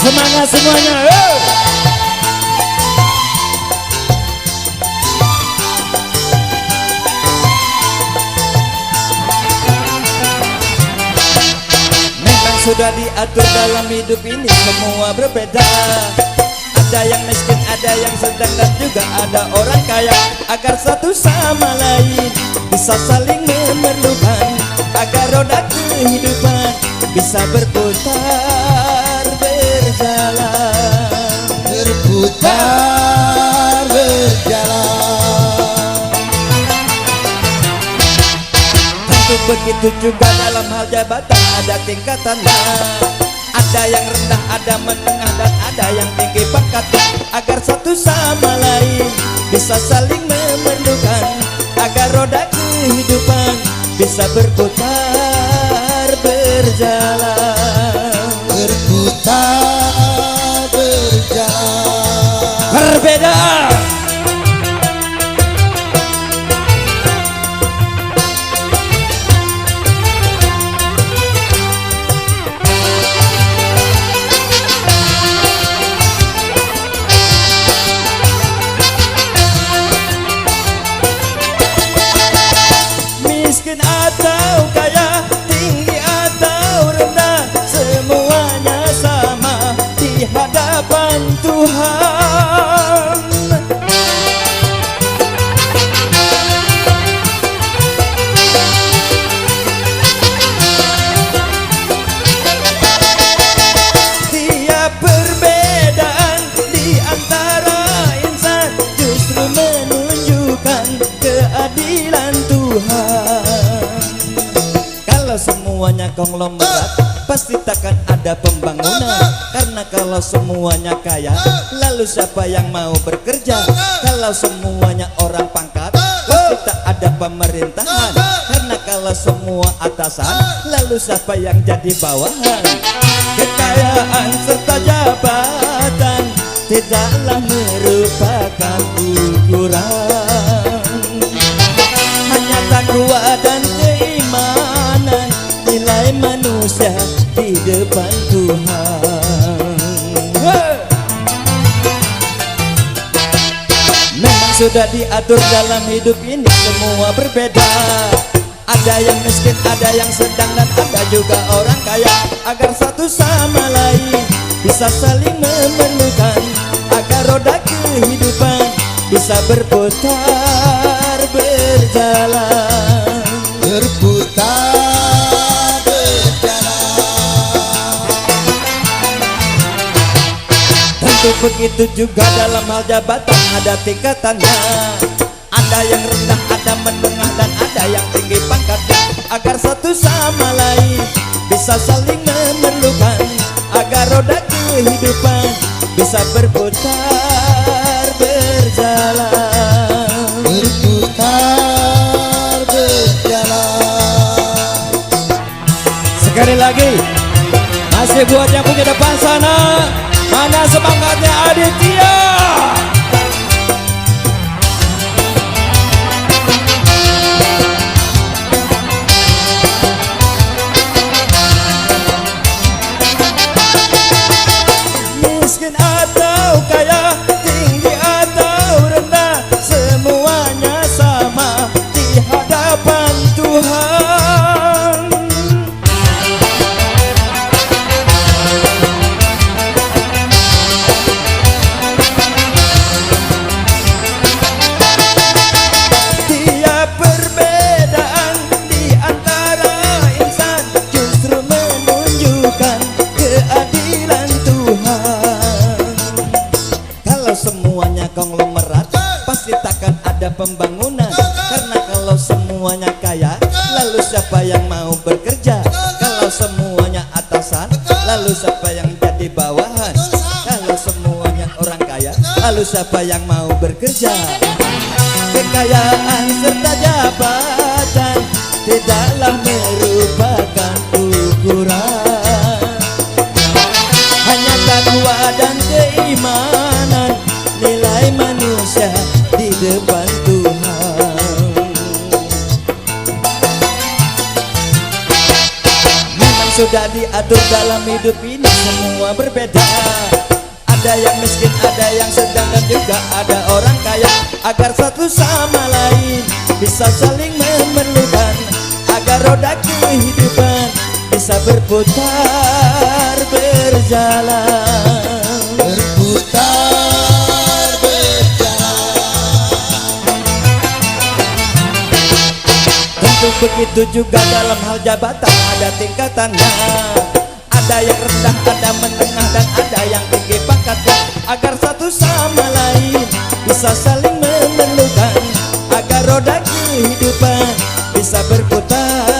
Semangat semuanya. Memang sudah diatur dalam hidup ini semua berbeda. Ada yang miskin, ada yang sedang, dan juga ada orang kaya. Agar satu sama lain bisa saling memerlukan, agar roda kehidupan bisa berputar berjalan. Berputar berjalan. Tentu begitu juga dalam hal jabatan ada tingkatannya. Ada yang rendah, ada menengah, dan ada yang tinggi pangkatnya. Agar satu sama lain bisa saling memerlukan, agar roda kehidupan bisa berputar berjalan. Berputar berjalan. Berbeda. Miskin atau kaya, tinggi atau rendah, semuanya sama di hadapan Tuhan. Tiap perbedaan di antara insan justru menunjukkan keadilan Tuhan. Kalau semuanya konglomerat, pasti takkan ada pembangunan. Karena kalau semuanya kaya, lalu siapa yang mau bekerja? Kalau semuanya orang pangkat, pasti tak ada pemerintahan. Karena kalau semua atasan, lalu siapa yang jadi bawahan? Kekayaan serta jabatan tidaklah merupakan ukuran. Hanya takwa dan keimanan nilai manusia di depan Tuhan. Memang sudah diatur dalam hidup ini semua berbeda. Ada yang miskin, ada yang sedang, dan ada juga orang kaya. Agar satu sama lain bisa saling memerlukan, agar roda kehidupan bisa berputar berjalan. Berputar berjalan. Tentu begitu juga dalam hal jabatan ada tingkatannya. Ada yang rendah, ada menengah, dan ada yang tinggi pangkatnya. Agar satu sama lain bisa saling memerlukan, agar roda kehidupan bisa berputar berjalan. Berputar berjalan. Sekali lagi, masih buat yang punya depan sana. Mana semangatnya Aditya? Miskin atau kaya, tinggi atau rendah, semuanya sama di hadapan Tuhan. Tiap perbedaan di antara insan justru menunjukkan keadilan Tuhan. Kalau semuanya konglomerat, pasti takkan ada pembangunan. Karena kalau semuanya kaya, lalu siapa yang mau bekerja? Kalau semuanya atasan, lalu siapa yang jadi bawahan? Kalau semuanya orang kaya, lalu siapa yang mau bekerja? Kekayaan serta jabatan tidaklah merupakan ukuran. Hanya takwa dan keimanan nilai manusia di depan Tuhan. Memang sudah diatur dalam hidup ini semua berbeda. Ada yang miskin, ada yang sedang, dan juga ada orang kaya, agar satu sama lain bisa saling memerlukan, agar roda kehidupan bisa berputar berjalan. Berputar berjalan. Tentu begitu juga dalam hal jabatan, ada tingkatannya. Ada yang rendah, ada menengah, dan ada yang tinggi pangkatnya, agar satu sama lain bisa saling memerlukan, agar roda kehidupan bisa berputar